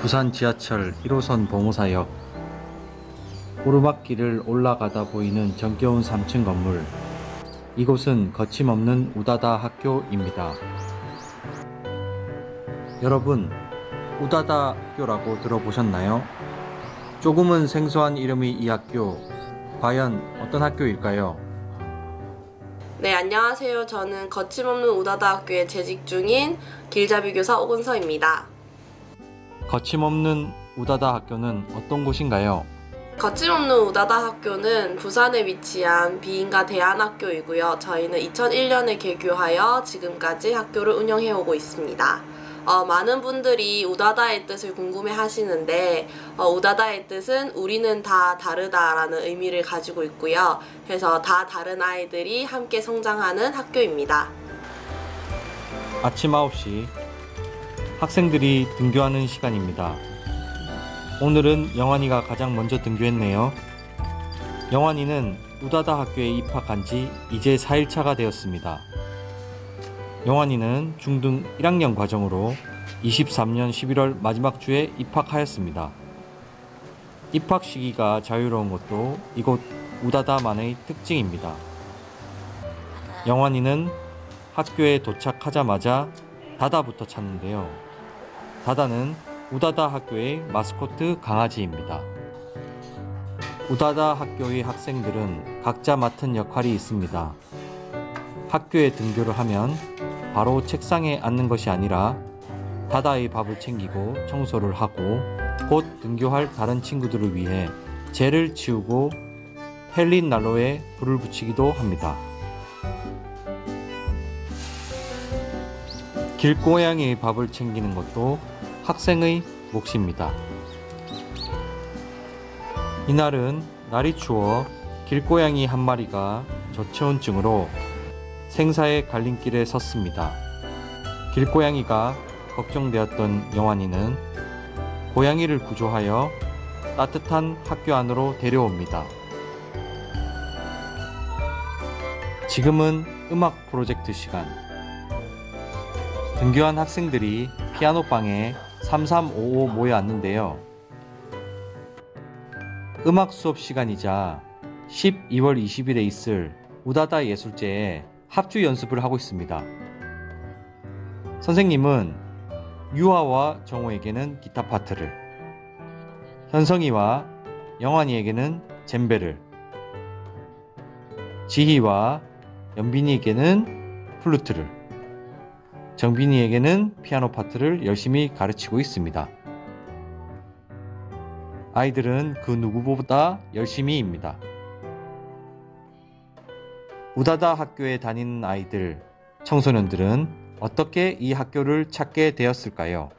부산 지하철 1호선 봉오사역 오르막길을 올라가다 보이는 정겨운 3층 건물, 이곳은 거침없는 우다다 학교입니다. 여러분, 우다다 학교라고 들어보셨나요? 조금은 생소한 이름의 이 학교, 과연 어떤 학교일까요? 네, 안녕하세요. 저는 거침없는 우다다 학교에 재직 중인 길잡이 교사 오근서입니다. 거침없는 우다다 학교는 어떤 곳인가요? 거침없는 우다다 학교는 부산에 위치한 비인가 대안학교이고요. 저희는 2001년에 개교하여 지금까지 학교를 운영해오고 있습니다. 많은 분들이 우다다의 뜻을 궁금해 하시는데 우다다의 뜻은 우리는 다 다르다라는 의미를 가지고 있고요. 그래서 다 다른 아이들이 함께 성장하는 학교입니다. 아침 9시 학생들이 등교하는 시간입니다. 오늘은 영환이가 가장 먼저 등교했네요. 영환이는 우다다 학교에 입학한 지 이제 4일차가 되었습니다. 영환이는 중등 1학년 과정으로 23년 11월 마지막 주에 입학하였습니다. 입학 시기가 자유로운 것도 이곳 우다다만의 특징입니다. 영환이는 학교에 도착하자마자 다다부터 찾는데요. 다다는 우다다 학교의 마스코트 강아지입니다. 우다다 학교의 학생들은 각자 맡은 역할이 있습니다. 학교에 등교를 하면 바로 책상에 앉는 것이 아니라 다다의 밥을 챙기고 청소를 하고 곧 등교할 다른 친구들을 위해 젤을 치우고 펠린 난로에 불을 붙이기도 합니다. 길고양이의 밥을 챙기는 것도 학생의 몫입니다. 이날은 날이 추워 길고양이 한 마리가 저체온증으로 생사의 갈림길에 섰습니다. 길고양이가 걱정되었던 영환이는 고양이를 구조하여 따뜻한 학교 안으로 데려옵니다. 지금은 음악 프로젝트 시간. 등교한 학생들이 피아노방에 3355 모여 앉는데요. 음악 수업 시간이자 12월 20일에 있을 우다다 예술제에 합주 연습을 하고 있습니다. 선생님은 유아와 정호에게는 기타 파트를, 현성이와 영환이에게는 젬베를, 지희와 연빈이에게는 플루트를, 정빈이에게는 피아노 파트를 열심히 가르치고 있습니다. 아이들은 그 누구보다 열심히입니다. 우다다 학교에 다니는 아이들, 청소년들은 어떻게 이 학교를 찾게 되었을까요?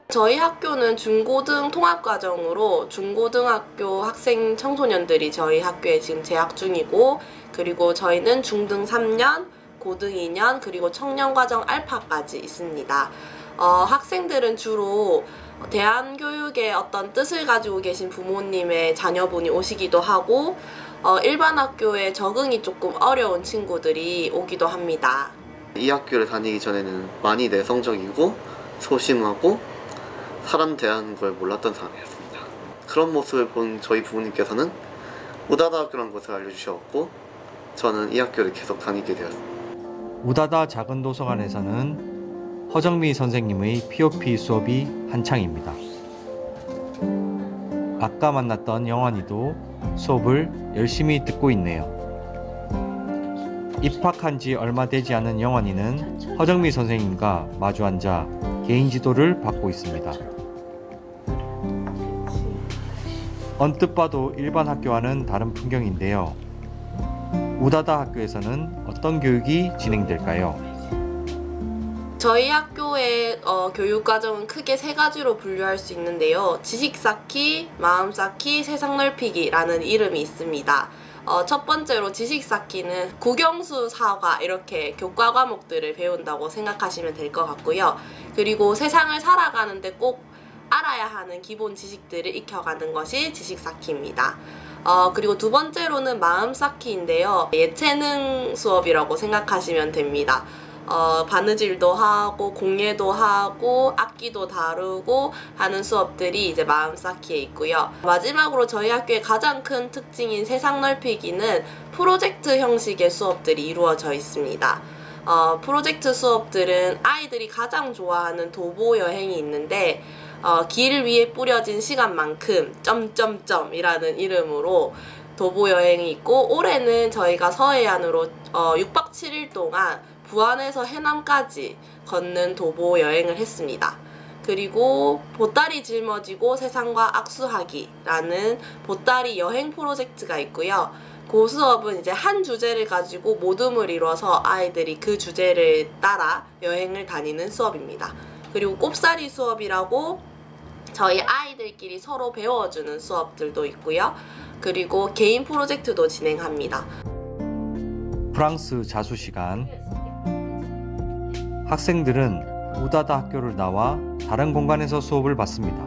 저희 학교는 중고등 통합과정으로 중고등학교 학생 청소년들이 저희 학교에 지금 재학 중이고, 그리고 저희는 중등 3년, 고등 2년, 그리고 청년과정 알파까지 있습니다. 학생들은 주로 대안교육의 어떤 뜻을 가지고 계신 부모님의 자녀분이 오시기도 하고, 일반 학교에 적응이 조금 어려운 친구들이 오기도 합니다. 이 학교를 다니기 전에는 많이 내성적이고 소심하고 사람 대하는 걸 몰랐던 사람이었습니다. 그런 모습을 본 저희 부모님께서는 우다다 학교라는 것을 알려주셨고, 저는 이 학교를 계속 다니게 되었습니다. 우다다 작은 도서관에서는 허정미 선생님의 POP 수업이 한창입니다. 아까 만났던 영환이도 수업을 열심히 듣고 있네요. 입학한 지 얼마 되지 않은 영환이는 허정미 선생님과 마주 앉아 개인 지도를 받고 있습니다. 언뜻 봐도 일반 학교와는 다른 풍경인데요. 우다다 학교에서는 어떤 교육이 진행될까요? 저희 학교의 교육과정은 크게 3가지로 분류할 수 있는데요. 지식 쌓기, 마음 쌓기, 세상 넓히기라는 이름이 있습니다. 첫 번째로 지식 쌓기는 국영수, 사과 이렇게 교과 과목들을 배운다고 생각하시면 될 것 같고요. 그리고 세상을 살아가는데 꼭 알아야 하는 기본 지식들을 익혀가는 것이 지식 쌓기입니다. 그리고 두 번째로는 마음 쌓기인데요. 예체능 수업이라고 생각하시면 됩니다. 바느질도 하고 공예도 하고 악기도 다루고 하는 수업들이 이제 마음쌓기에 있고요. 마지막으로 저희 학교의 가장 큰 특징인 세상 넓히기는 프로젝트 형식의 수업들이 이루어져 있습니다. 프로젝트 수업들은 아이들이 가장 좋아하는 도보 여행이 있는데 길 위에 뿌려진 시간만큼 점점점이라는 이름으로 도보 여행이 있고, 올해는 저희가 서해안으로 6박 7일 동안 부안에서 해남까지 걷는 도보 여행을 했습니다. 그리고 보따리 짊어지고 세상과 악수하기라는 보따리 여행 프로젝트가 있고요. 그 수업은 이제 한 주제를 가지고 모둠을 이뤄서 아이들이 그 주제를 따라 여행을 다니는 수업입니다. 그리고 꼽사리 수업이라고 저희 아이들끼리 서로 배워주는 수업들도 있고요. 그리고 개인 프로젝트도 진행합니다. 프랑스 자수 시간. 학생들은 우다다 학교를 나와 다른 공간에서 수업을 받습니다.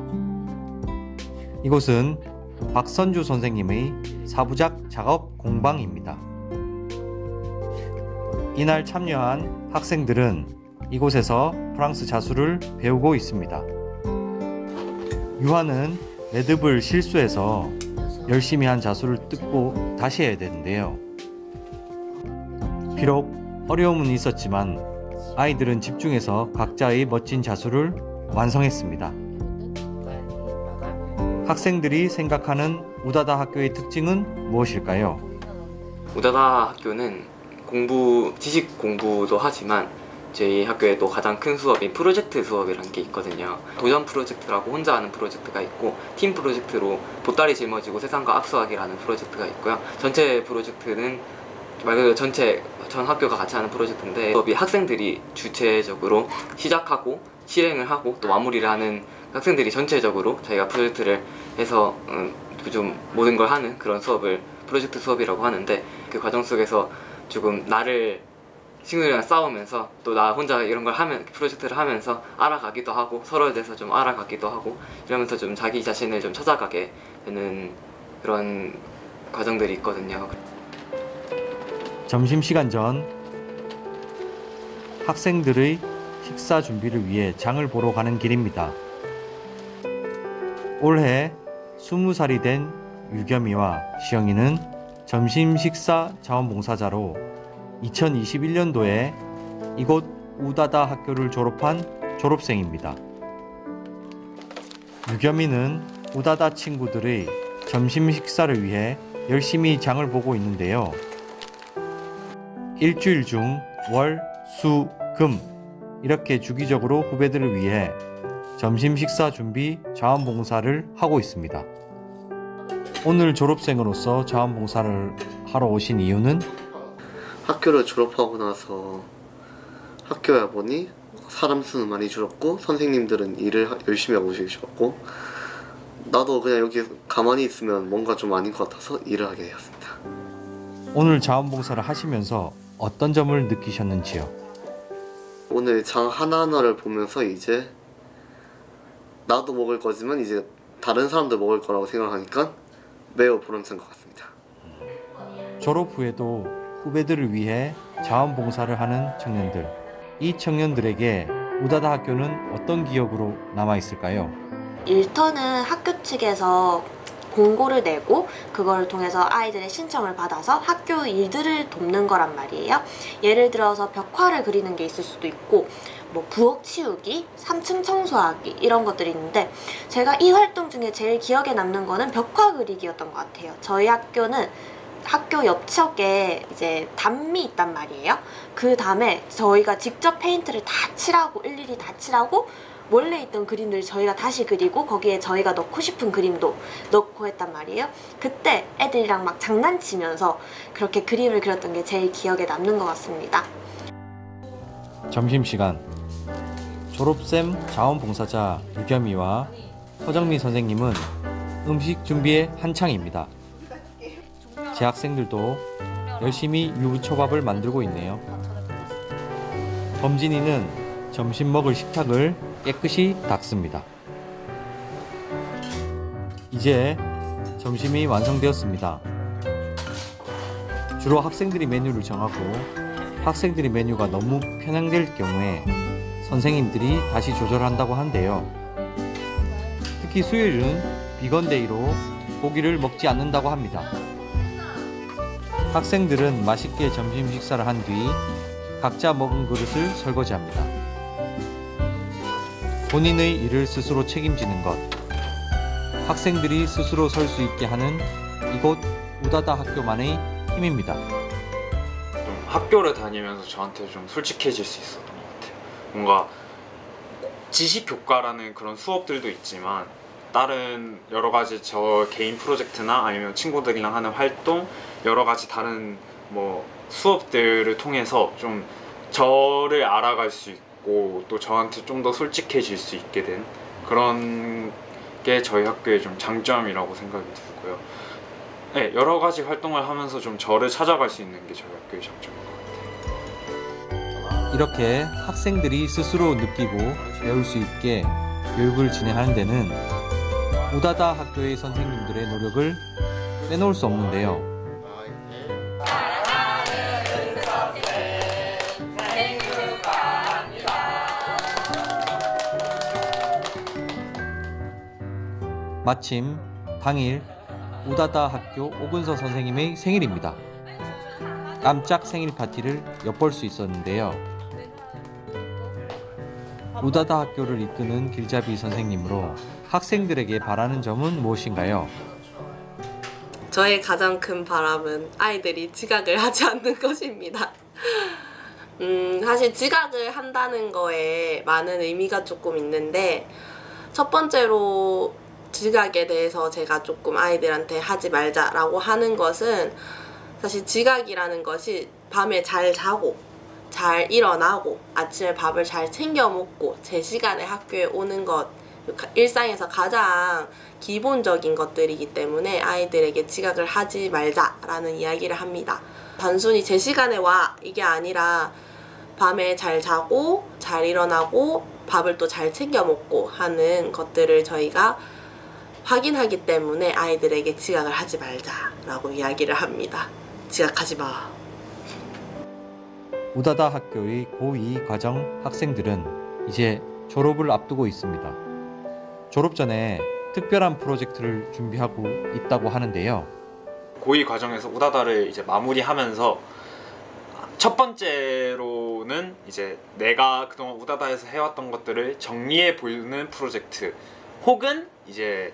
이곳은 박선주 선생님의 사부작 작업 공방입니다. 이날 참여한 학생들은 이곳에서 프랑스 자수를 배우고 있습니다. 유아는 매듭을 실수해서 열심히 한 자수를 뜯고 다시 해야 되는데요. 비록 어려움은 있었지만 아이들은 집중해서 각자의 멋진 자수를 완성했습니다. 학생들이 생각하는 우다다 학교의 특징은 무엇일까요? 우다다 학교는 지식 공부도 하지만 저희 학교에 또 가장 큰 수업인 프로젝트 수업이라는 게 있거든요. 도전 프로젝트라고 혼자 하는 프로젝트가 있고, 팀 프로젝트로 보따리 짊어지고 세상과 악수하기라는 프로젝트가 있고요. 전체 프로젝트는 말 그대로 전 학교가 같이 하는 프로젝트인데, 수업이 학생들이 주체적으로 시작하고 실행을 하고 또 마무리를 하는, 학생들이 전체적으로 저희가 프로젝트를 해서 좀 모든 걸 하는 그런 수업을 프로젝트 수업이라고 하는데, 그 과정 속에서 조금 나를 친구들이랑 싸우면서 또 나 혼자 이런 걸 프로젝트를 하면서 알아가기도 하고, 서로에 대해서 좀 알아가기도 하고, 이러면서 좀 자기 자신을 좀 찾아가게 되는 그런 과정들이 있거든요. 점심시간 전 학생들의 식사 준비를 위해 장을 보러 가는 길입니다. 올해 20살이 된 유겸이와 시영이는 점심 식사 자원봉사자로 2021년도에 이곳 우다다 학교를 졸업한 졸업생입니다. 유겸이는 우다다 친구들의 점심 식사를 위해 열심히 장을 보고 있는데요. 일주일 중 월, 수, 금 이렇게 주기적으로 후배들을 위해 점심 식사 준비 자원봉사를 하고 있습니다. 오늘 졸업생으로서 자원봉사를 하러 오신 이유는 학교를 졸업하고 나서 학교에 와보니 사람 수는 많이 줄었고 선생님들은 일을 열심히 하고 계셨고, 나도 그냥 여기 가만히 있으면 뭔가 좀 아닌 것 같아서 일을 하게 되었습니다. 오늘 자원봉사를 하시면서 어떤 점을 느끼셨는지요? 오늘 장 하나하나를 보면서 이제 나도 먹을 거지만 이제 다른 사람도 먹을 거라고 생각하니까 매우 보람찬 것 같습니다. 졸업 후에도 후배들을 위해 자원봉사를 하는 청년들, 이 청년들에게 우다다 학교는 어떤 기억으로 남아있을까요? 일터는 학교 측에서 공고를 내고 그걸 통해서 아이들의 신청을 받아서 학교 일들을 돕는 거란 말이에요. 예를 들어서 벽화를 그리는 게 있을 수도 있고, 뭐 부엌 치우기, 3층 청소하기 이런 것들이 있는데, 제가 이 활동 중에 제일 기억에 남는 거는 벽화 그리기였던 것 같아요. 저희 학교는 학교 옆쪽에 이제 담이 있단 말이에요. 그 담에 저희가 직접 페인트를 다 칠하고, 일일이 다 칠하고, 원래 있던 그림들 저희가 다시 그리고 거기에 저희가 넣고 싶은 그림도 넣고 했단 말이에요. 그때 애들이랑 막 장난치면서 그렇게 그림을 그렸던 게 제일 기억에 남는 것 같습니다. 점심시간, 졸업생 자원봉사자 유겸이와 허정미 선생님은 음식 준비에 한창입니다. 제 학생들도 열심히 유부초밥을 만들고 있네요. 범진이는 점심 먹을 식탁을 깨끗이 닦습니다. 이제 점심이 완성되었습니다. 주로 학생들이 메뉴를 정하고 학생들이 메뉴가 너무 편향될 경우에 선생님들이 다시 조절한다고 하는데요. 특히 수요일은 비건데이로 고기를 먹지 않는다고 합니다. 학생들은 맛있게 점심 식사를 한 뒤 각자 먹은 그릇을 설거지합니다. 본인의 일을 스스로 책임지는 것, 학생들이 스스로 설 수 있게 하는 이곳 우다다 학교만의 힘입니다. 좀 학교를 다니면서 저한테 좀 솔직해질 수 있었던 것 같아요. 뭔가 지식 교과라는 그런 수업들도 있지만 다른 여러 가지 저 개인 프로젝트나 아니면 친구들이랑 하는 활동, 여러 가지 다른 뭐 수업들을 통해서 좀 저를 알아갈 수 있고 또 저한테 좀 더 솔직해질 수 있게 된 그런 게 저희 학교의 좀 장점이라고 생각이 들고요. 네, 여러 가지 활동을 하면서 좀 저를 찾아갈 수 있는 게 저희 학교의 장점인 것 같아요. 이렇게 학생들이 스스로 느끼고 배울 수 있게 교육을 진행하는 데는 우다다 학교의 선생님들의 노력을 빼놓을 수 없는데요. 마침 당일 우다다 학교 오근서 선생님의 생일입니다. 깜짝 생일 파티를 엿볼 수 있었는데요. 우다다 학교를 이끄는 길잡이 선생님으로 학생들에게 바라는 점은 무엇인가요? 저의 가장 큰 바람은 아이들이 지각을 하지 않는 것입니다. 사실 지각을 한다는 거에 많은 의미가 조금 있는데, 첫 번째로 지각에 대해서 제가 조금 아이들한테 하지 말자라고 하는 것은, 사실 지각이라는 것이 밤에 잘 자고 잘 일어나고 아침에 밥을 잘 챙겨 먹고 제 시간에 학교에 오는 것, 일상에서 가장 기본적인 것들이기 때문에 아이들에게 지각을 하지 말자라는 이야기를 합니다. 단순히 제 시간에 와 이게 아니라 밤에 잘 자고 잘 일어나고 밥을 또 잘 챙겨 먹고 하는 것들을 저희가 확인하기 때문에 아이들에게 지각을 하지 말자라고 이야기를 합니다. 지각하지 마. 우다다 학교의 고2 과정 학생들은 이제 졸업을 앞두고 있습니다. 졸업 전에 특별한 프로젝트를 준비하고 있다고 하는데요. 고2 과정에서 우다다를 이제 마무리하면서 첫 번째로는 이제 내가 그동안 우다다에서 해왔던 것들을 정리해 보는 프로젝트, 혹은 이제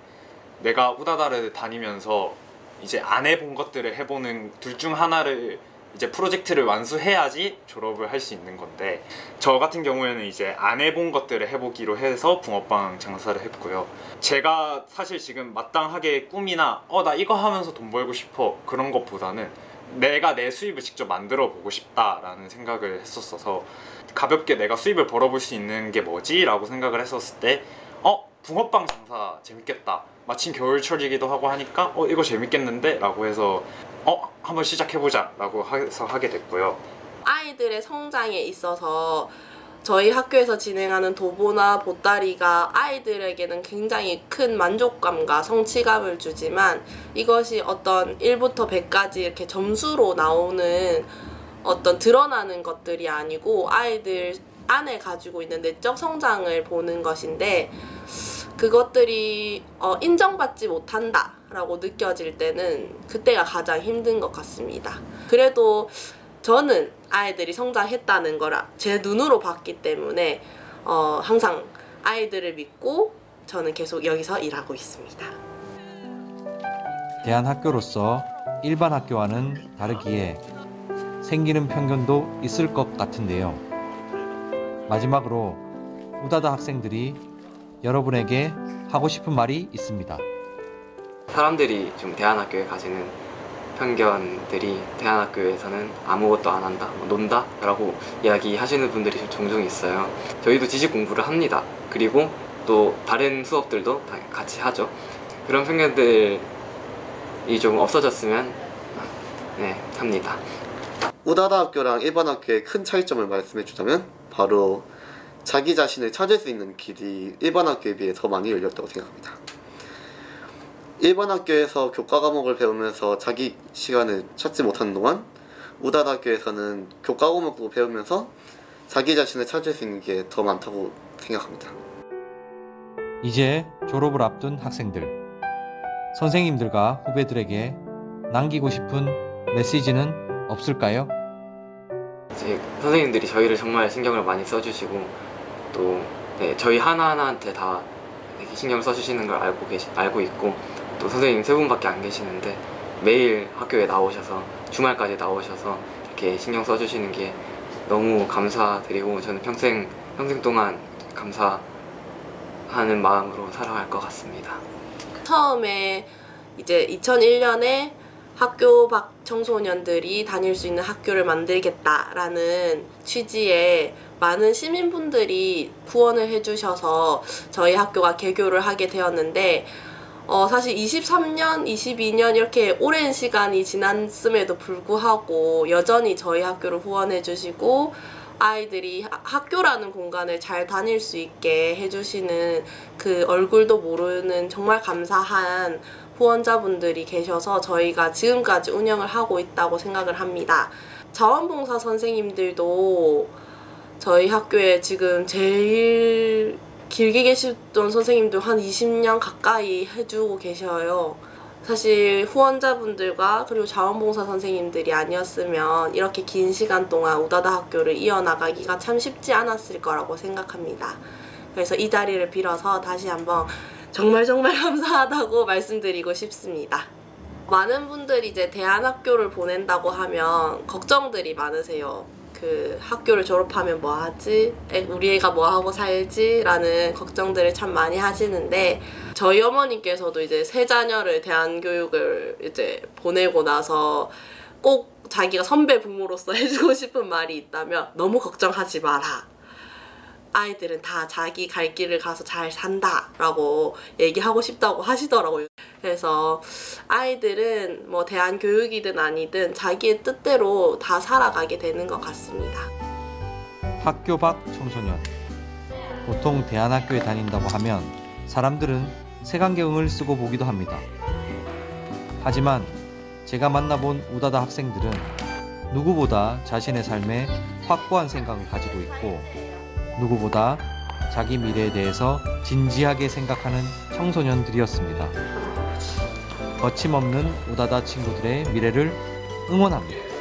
내가 우다다를 다니면서 이제 안 해본 것들을 해보는 둘 중 하나를 이제 프로젝트를 완수해야지 졸업을 할 수 있는 건데, 저 같은 경우에는 이제 안 해본 것들을 해보기로 해서 붕어빵 장사를 했고요. 제가 사실 지금 마땅하게 꿈이나 나 이거 하면서 돈 벌고 싶어 그런 것보다는 내가 내 수입을 직접 만들어 보고 싶다라는 생각을 했었어서, 가볍게 내가 수입을 벌어볼 수 있는 게 뭐지? 라고 생각을 했었을 때 붕어빵 장사 재밌겠다, 마침 겨울철이기도 하고 하니까 이거 재밌겠는데? 라고 해서 한번 시작해보자 라고 해서 하게 됐고요. 아이들의 성장에 있어서 저희 학교에서 진행하는 도보나 보따리가 아이들에게는 굉장히 큰 만족감과 성취감을 주지만, 이것이 어떤 1부터 100까지 이렇게 점수로 나오는 어떤 드러나는 것들이 아니고 아이들 안에 가지고 있는 내적 성장을 보는 것인데, 그것들이 인정받지 못한다 라고 느껴질 때는 그때가 가장 힘든 것 같습니다. 그래도 저는 아이들이 성장했다는 걸 제 눈으로 봤기 때문에 항상 아이들을 믿고 저는 계속 여기서 일하고 있습니다. 대한학교로서 일반 학교와는 다르기에 생기는 편견도 있을 것 같은데요. 마지막으로 우다다 학생들이 여러분에게 하고 싶은 말이 있습니다. 사람들이 좀 대한학교에 가지는 편견들이, 대한학교에서는 아무것도 안 한다, 논다 라고 이야기하시는 분들이 종종 있어요. 저희도 지식 공부를 합니다. 그리고 또 다른 수업들도 다 같이 하죠. 그런 편견들이 좀 없어졌으면 합니다. 우다다 학교랑 일반 학교의 큰 차이점을 말씀해 주자면, 바로 자기 자신을 찾을 수 있는 길이 일반 학교에 비해 더 많이 열렸다고 생각합니다. 일반 학교에서 교과 과목을 배우면서 자기 시간을 찾지 못하는 동안 우다다 학교에서는 교과 과목도 배우면서 자기 자신을 찾을 수 있는 게 더 많다고 생각합니다. 이제 졸업을 앞둔 학생들, 선생님들과 후배들에게 남기고 싶은 메시지는 없을까요? 이제 선생님들이 저희를 정말 신경을 많이 써주시고 또 저희 하나하나한테 다 이렇게 신경을 써주시는 걸 알고 있고 또 선생님 3분밖에 안 계시는데 매일 학교에 나오셔서 주말까지 나오셔서 이렇게 신경 써주시는 게 너무 감사드리고 저는 평생 동안 감사하는 마음으로 살아갈 것 같습니다. 처음에 이제 2001년에 학교 밖 청소년들이 다닐 수 있는 학교를 만들겠다라는 취지에 많은 시민분들이 후원을 해주셔서 저희 학교가 개교를 하게 되었는데 사실 23년, 22년 이렇게 오랜 시간이 지났음에도 불구하고 여전히 저희 학교를 후원해주시고 아이들이 학교라는 공간을 잘 다닐 수 있게 해주시는 그 얼굴도 모르는 정말 감사한 후원자분들이 계셔서 저희가 지금까지 운영을 하고 있다고 생각을 합니다. 자원봉사 선생님들도 저희 학교에 지금 제일 길게 계시던 선생님도 한 20년 가까이 해주고 계셔요. 사실 후원자분들과 그리고 자원봉사 선생님들이 아니었으면 이렇게 긴 시간 동안 우다다 학교를 이어나가기가 참 쉽지 않았을 거라고 생각합니다. 그래서 이 자리를 빌어서 다시 한번 정말 감사하다고 말씀드리고 싶습니다. 많은 분들이 이제 대안학교를 보낸다고 하면 걱정들이 많으세요. 그 학교를 졸업하면 뭐 하지? 우리 애가 뭐 하고 살지? 라는 걱정들을 참 많이 하시는데 저희 어머님께서도 이제 세 자녀를 대안교육을 이제 보내고 나서 꼭 자기가 선배 부모로서 해주고 싶은 말이 있다면 너무 걱정하지 마라. 아이들은 다 자기 갈 길을 가서 잘 산다 라고 얘기하고 싶다고 하시더라고요. 그래서 아이들은 뭐 대안교육이든 아니든 자기의 뜻대로 다 살아가게 되는 것 같습니다. 학교 밖 청소년. 보통 대안학교에 다닌다고 하면 사람들은 색안경을 쓰고 보기도 합니다. 하지만 제가 만나본 우다다 학생들은 누구보다 자신의 삶에 확고한 생각을 가지고 있고 누구보다 자기 미래에 대해서 진지하게 생각하는 청소년들이었습니다. 거침없는 우다다 친구들의 미래를 응원합니다.